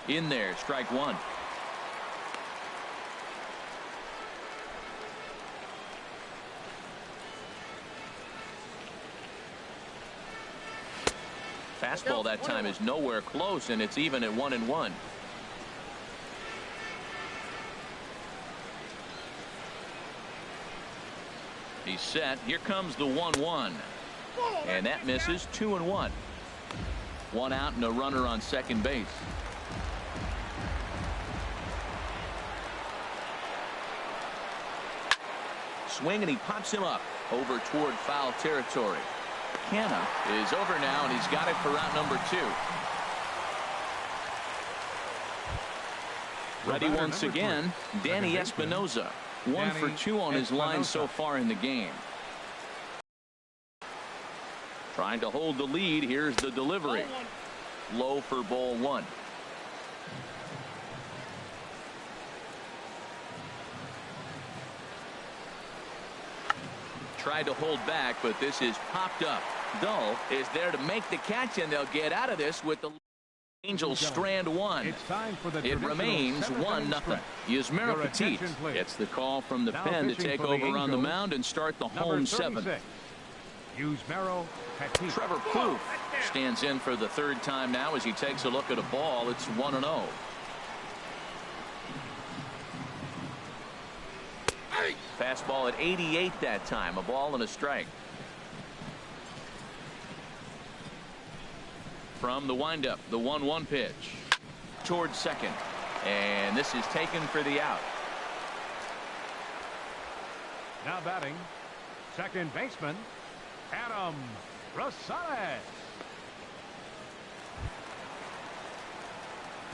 In there, strike 1. Fastball that time is nowhere close, and it's even at 1-1. He's set. Here comes the 1-1. And that misses. 2-1. 1 out and a runner on second base. Swing and he pops him up over toward foul territory. Canna is over now, and he's got it for out number 2. Ready once again, Danny Espinosa. 1 for 2 on his line so far in the game. Trying to hold the lead. Here's the delivery. Low for ball 1. Tried to hold back, but this is popped up. Dull is there to make the catch, and they'll get out of this with the Angels strand 1. It remains 1-0. Yusmeiro Petit gets the call from the pen to take over on the mound and start the home 7th. Trevor Plouffe stands in for the 3rd time now as he takes a look at a ball. It's 1-0. Fastball at 88 that time. A ball and a strike. From the windup, the 1-1 pitch towards second, and this is taken for the out. Now batting, second baseman Adam Rosales.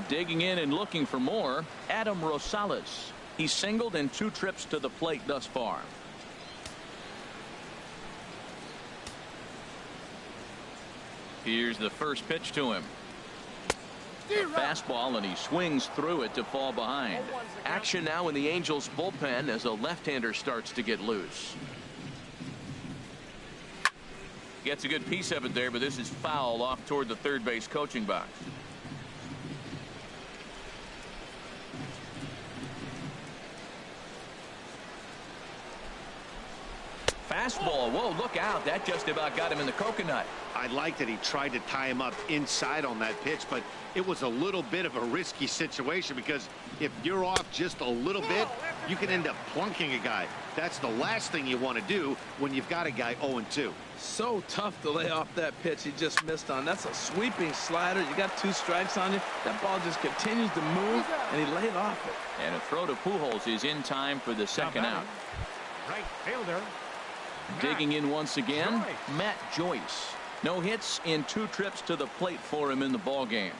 Digging in and looking for more, Adam Rosales. He's singled in 2 trips to the plate thus far. Here's the first pitch to him. A fastball, and he swings through it to fall behind. Action now in the Angels bullpen as a left-hander starts to get loose. Gets a good piece of it there, but this is foul off toward the third base coaching box. fastball. Whoa, look out. That just about got him in the coconut. I like that he tried to tie him up inside on that pitch, but it was a little bit of a risky situation because if you're off just a little bit, you can end up plunking a guy. That's the last thing you want to do when you've got a guy 0-2. So tough to lay off that pitch he just missed on. That's a sweeping slider. You got 2 strikes on you. That ball just continues to move, and he laid off it. And a throw to Pujols is in time for the second out. Right fielder. Digging in once again, Matt Joyce. No hits in 2 trips to the plate for him in the ball game.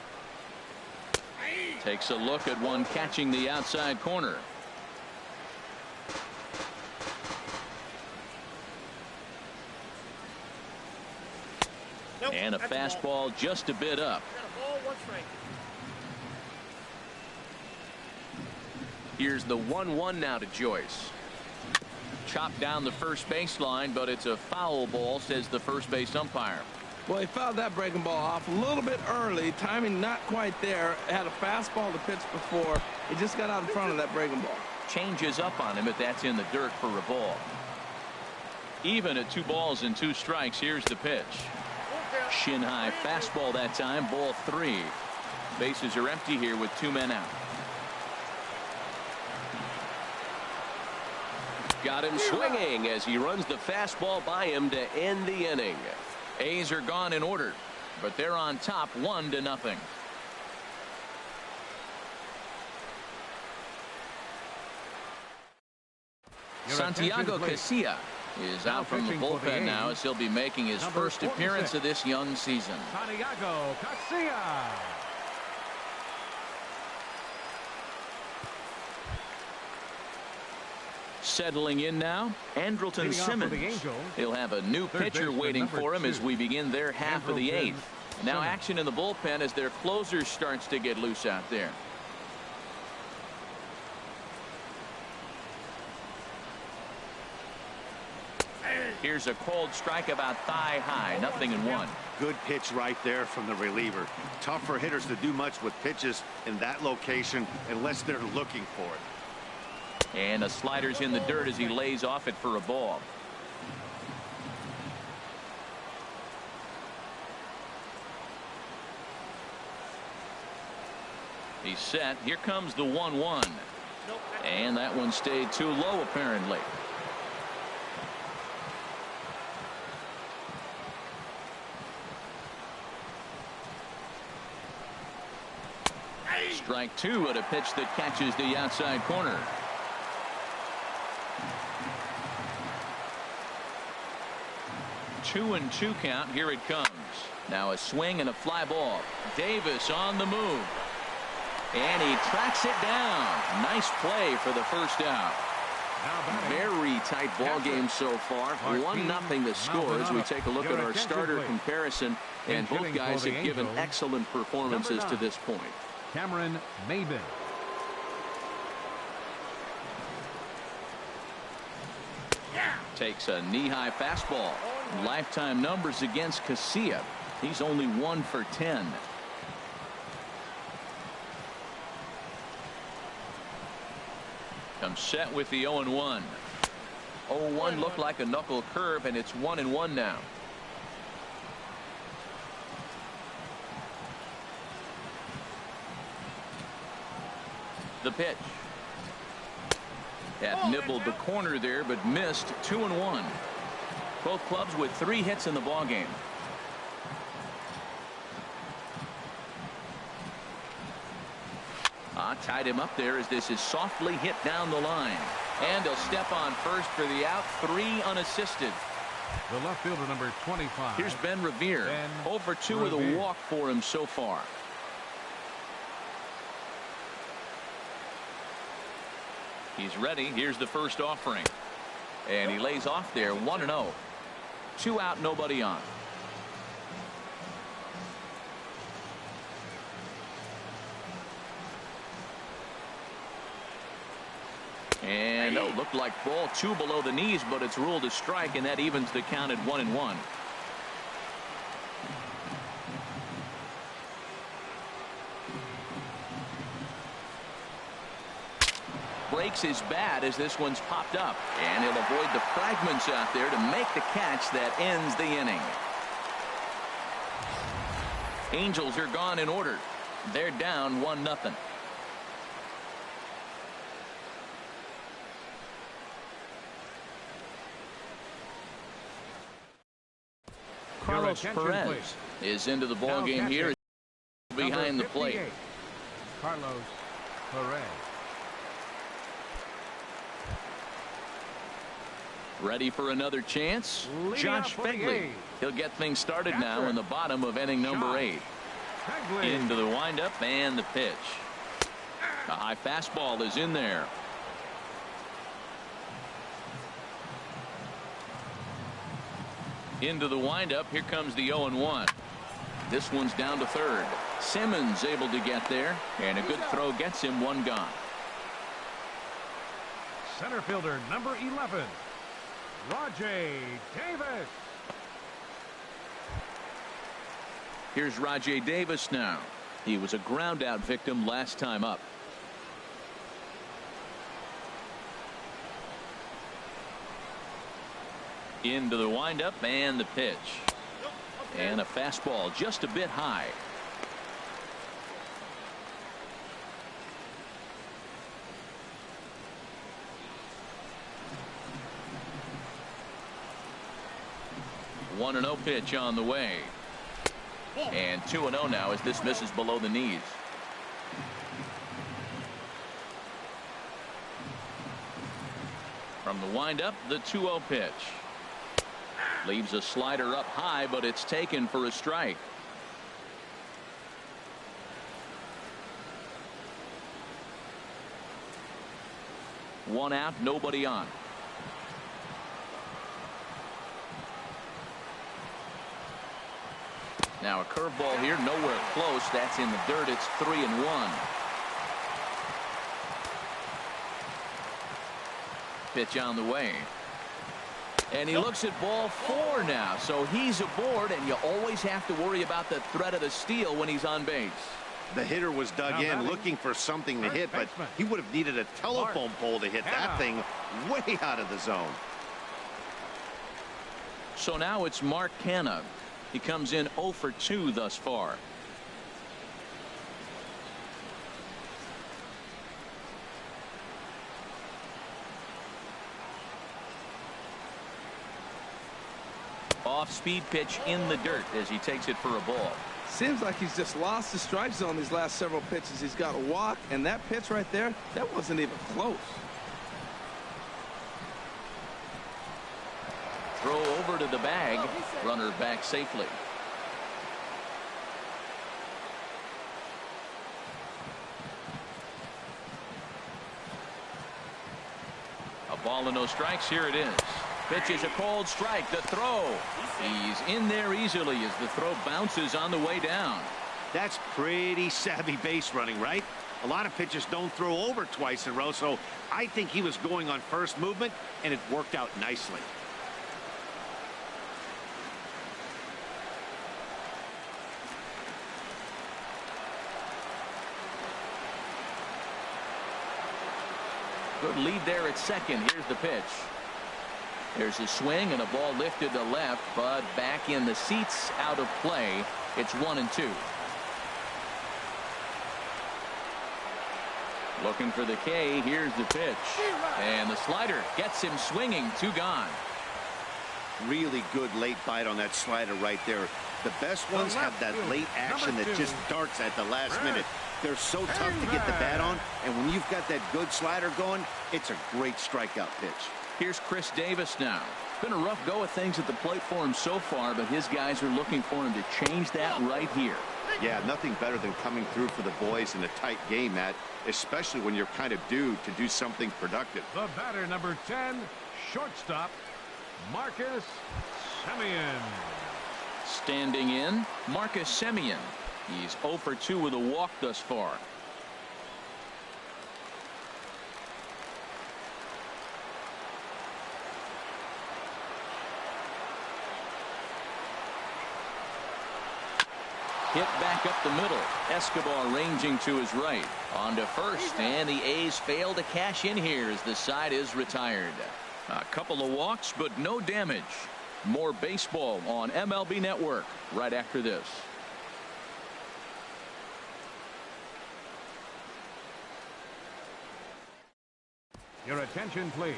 Takes a look at one catching the outside corner. And a fastball just a bit up. Here's the 1-1 now to Joyce. Chopped down the first baseline, but it's a foul ball, says the first base umpire. Well, he fouled that breaking ball off a little bit early. Timing not quite there. Had a fastball to pitch before. He just got out in front of that breaking ball. Changes up on him, but that's in the dirt for a ball. Even at 2 balls and 2 strikes, here's the pitch. Shin high fastball that time, ball 3. Bases are empty here with 2 men out. Got him swinging as he runs the fastball by him to end the inning. A's are gone in order, but they're on top 1-0. Santiago Casilla is out from the bullpen now as he'll be making his first appearance of this young season. Santiago Casilla. Settling in now, Andrelton Simmons. He'll have a new pitcher waiting for him as we begin their half of the 8th. Now action in the bullpen as their closer starts to get loose out there. Here's a cold strike about thigh high, 0-1. Good pitch right there from the reliever. Tough for hitters to do much with pitches in that location unless they're looking for it. And a slider's in the dirt as he lays off it for a ball. He's set. Here comes the 1-1. And that one stayed too low apparently. Strike 2 at a pitch that catches the outside corner. Two and 2 count. Here it comes. Now a swing and a fly ball. Davis on the move. And he tracks it down. Nice play for the first out. Very tight ball game so far. 1-0 the score as we take a look at our starter comparison. And both guys have given excellent performances to this point. Cameron Maybin. Takes a knee-high fastball. Lifetime numbers against Casilla. He's only 1 for 10. Comes set with the 0-1. 0-1 looked like a knuckle curve, and it's 1-1 now. The pitch. That nibbled the corner there, but missed. 2-1. Both clubs with 3 hits in the ball game. Tied him up there as this is softly hit down the line. And he'll step on first for the out. 3 unassisted. The left fielder, number 25. Here's Ben Revere. 0 for 2 with a walk for him so far. He's ready. Here's the first offering. And he lays off there. 1-0. 2 out, nobody on. And looked like ball 2 below the knees, but it's ruled a strike, and that evens the count at 1-1. breaks as bad as this one's popped up. And he'll avoid the fragments out there to make the catch that ends the inning. Angels are gone in order. They're down 1-0. Carlos Perez please. is into the ball game here behind the plate. Carlos Perez. Ready for another chance? Josh Begley. He'll get things started now in the bottom of inning number 8. Into the windup and the pitch. A high fastball is in there. Into the windup. Here comes the 0-1. This one's down to third. Simmons able to get there, and a good throw gets him one gone. Center fielder number 11, Rajay Davis. Here's Rajay Davis now. He was a ground out victim last time up. Into the windup and the pitch. And a fastball just a bit high. One 1-0 pitch on the way. And 2-0 now as this misses below the knees. From the windup, the 2-0 pitch. Leaves a slider up high, but it's taken for a strike. One out, nobody on. Now a curveball here, nowhere close. That's in the dirt. It's 3-1. Pitch on the way. And he looks at ball 4 now. So he's aboard, and you always have to worry about the threat of the steal when he's on base. The hitter was dug in looking for something to hit, but he would have needed a telephone pole to hit that thing way out of the zone. So now it's Mark Canha. He comes in 0 for 2 thus far. Off-speed pitch in the dirt as he takes it for a ball. Seems like he's just lost the strike zone these last several pitches. He's got a walk, and that pitch right there, that wasn't even close. Throw over to the bag. Runner back safely. A ball and no strikes. Here it is. Pitch is a cold strike. The throw. He's in there easily as the throw bounces on the way down. That's pretty savvy base running, right? A lot of pitchers don't throw over twice in a row, so I think he was going on first movement, and it worked out nicely. Good lead there at second. Here's the pitch. There's a swing and a ball lifted to left, but back in the seats, out of play. It's 1-2. Looking for the K. Here's the pitch. And the slider gets him swinging. 2 gone. Really good late bite on that slider right there. The best ones have that late action that just darts at the last minute. They're so tough to get the bat on, and when you've got that good slider going, it's a great strikeout pitch. Here's Chris Davis now. Been a rough go of things at the plate for him so far, but his guys are looking for him to change that right here. Yeah, nothing better than coming through for the boys in a tight game, Matt, especially when you're kind of due to do something productive. The batter number 10, shortstop, Marcus Semien. Standing in, Marcus Semien. He's 0 for 2 with a walk thus far. Hit back up the middle. Escobar ranging to his right. On to first, and the A's fail to cash in here as the side is retired. A couple of walks, but no damage. More baseball on MLB Network right after this. Your attention, please.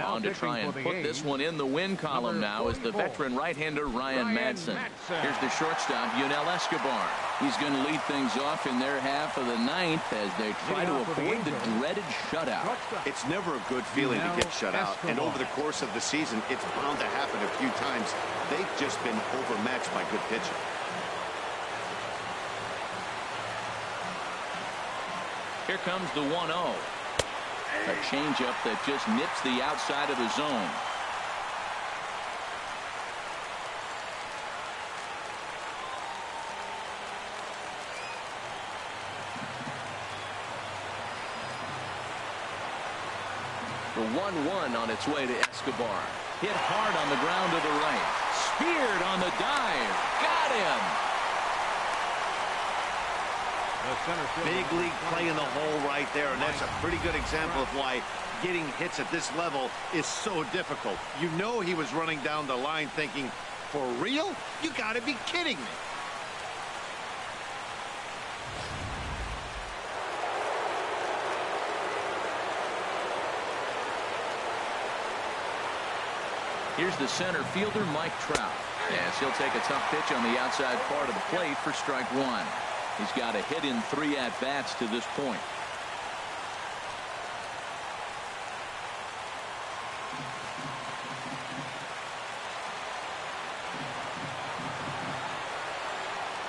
On to try and put this one in the win column now is the veteran right-hander Ryan Madson. Here's the shortstop, Yunel Escobar. He's going to lead things off in their half of the ninth as they try to avoid the dreaded shutout. It's never a good feeling to get shut out, and over the course of the season, it's bound to happen a few times. They've just been overmatched by good pitching. Here comes the 1-0. A changeup that just nips the outside of the zone. The 1-1 on its way to Escobar. Hit hard on the ground to the right. Speared on the dive. Got him. Big league play in the hole right there, and that's a pretty good example of why getting hits at this level is so difficult. You know he was running down the line thinking, for real? You got to be kidding me. Here's the center fielder, Mike Trout. Yes, he'll take a tough pitch on the outside part of the plate for strike one. He's got a hit in 3 at-bats to this point.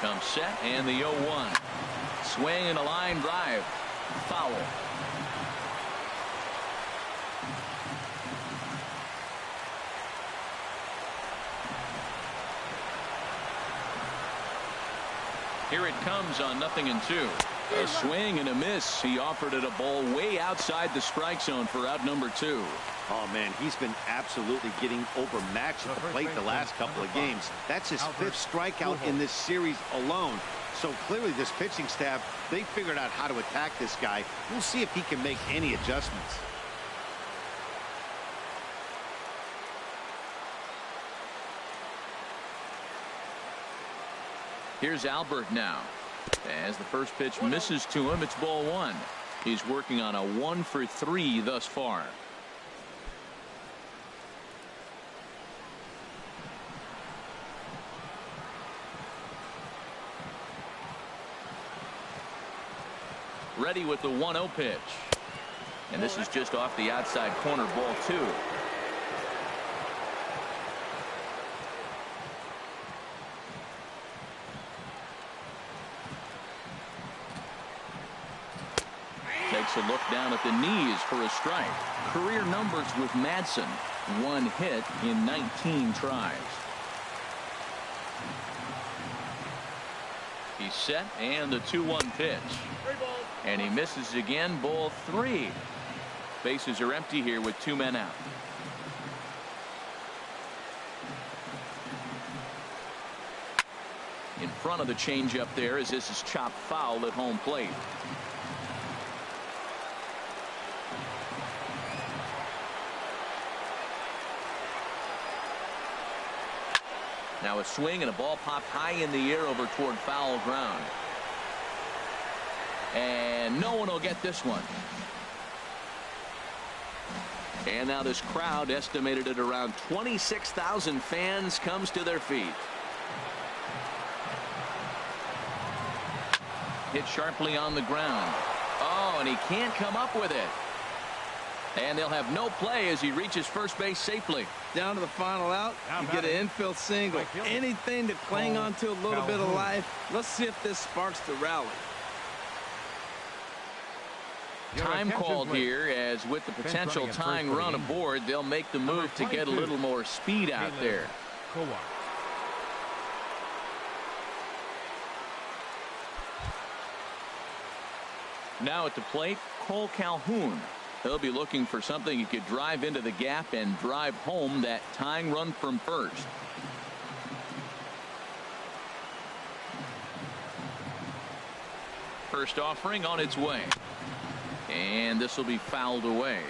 Comes set and the 0-1. Swing and a line drive. Foul. Here it comes on 0-2. A swing and a miss. He offered it a ball way outside the strike zone for out number 2. Oh, man, he's been absolutely getting overmatched at the plate the last couple of games. That's his 5th strikeout in this series alone. So clearly this pitching staff, they figured out how to attack this guy. We'll see if he can make any adjustments. Here's Albert now. As the first pitch misses to him, it's ball 1. He's working on a 1-for-3 thus far. Ready with the 1-0 pitch. And this is just off the outside corner, ball 2. Takes a look down at the knees for a strike. Career numbers with Madson. 1 hit in 19 tries. He's set and the 2-1 pitch. And he misses again, ball 3. Bases are empty here with 2 men out. In front of the changeup there as this is chopped foul at home plate. Now a swing and a ball popped high in the air over toward foul ground. And no one will get this one. And now this crowd, estimated at around 26,000 fans, comes to their feet. Hit sharply on the ground. Oh, and he can't come up with it. And they'll have no play as he reaches first base safely. Down to the final out, you get an infield single. Anything to cling on to a little bit of life. Let's see if this sparks the rally. Time called here, as with the potential tying run aboard, they'll make the move to get a little more speed out there. Now at the plate, Cole Calhoun. He'll be looking for something he could drive into the gap and drive home that tying run from first. First offering on its way. And this will be fouled away.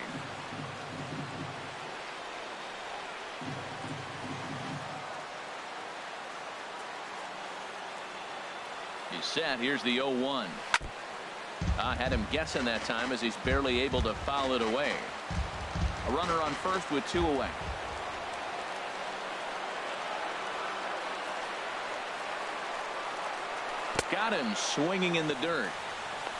He's set. Here's the 0-1. I had him guessing that time as he's barely able to foul it away. A runner on first with 2 away. Got him swinging in the dirt.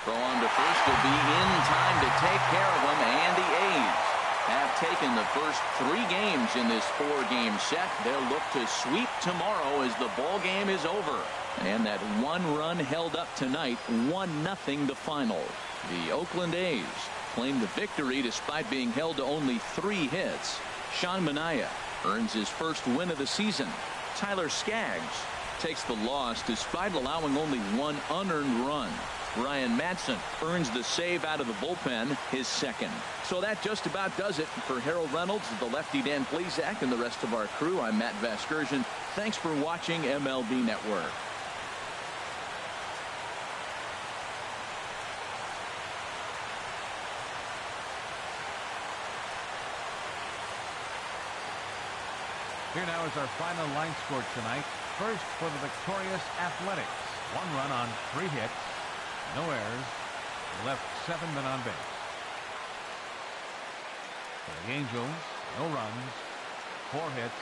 Throw on to first will be in time to take care of him, and the A's have taken the first 3 games in this 4-game set. They'll look to sweep tomorrow as the ball game is over. And that 1 run held up tonight, 1-0 the final. The Oakland A's claim the victory despite being held to only 3 hits. Sean Manaea earns his first win of the season. Tyler Skaggs takes the loss despite allowing only 1 unearned run. Ryan Madson earns the save out of the bullpen, his second. So that just about does it for Harold Reynolds, the lefty Dan Plesac, and the rest of our crew. I'm Matt Vasgersian. Thanks for watching MLB Network. Here now is our final line score tonight. First for the victorious Athletics. 1 run on 3 hits. No errors. They left 7 men on base. For the Angels, no runs, 4 hits,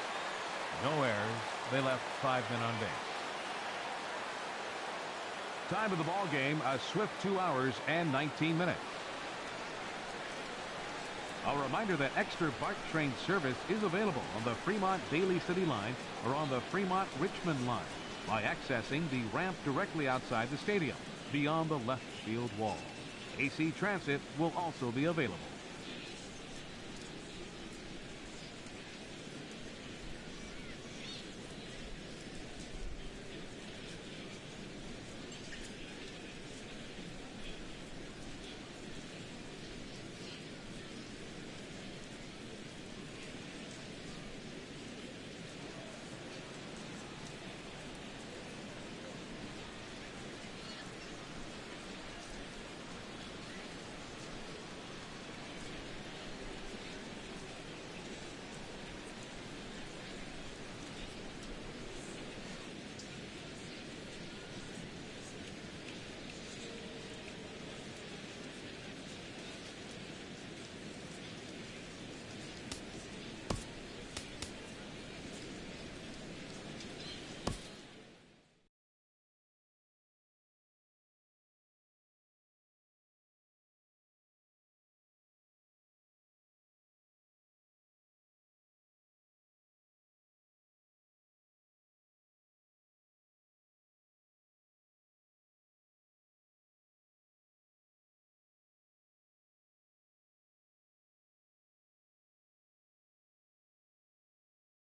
no errors. They left 5 men on base. Time of the ball game, a swift 2 hours and 19 minutes. A reminder that extra BART train service is available on the Fremont Daly City line or on the Fremont Richmond line by accessing the ramp directly outside the stadium beyond the left field wall. AC Transit will also be available.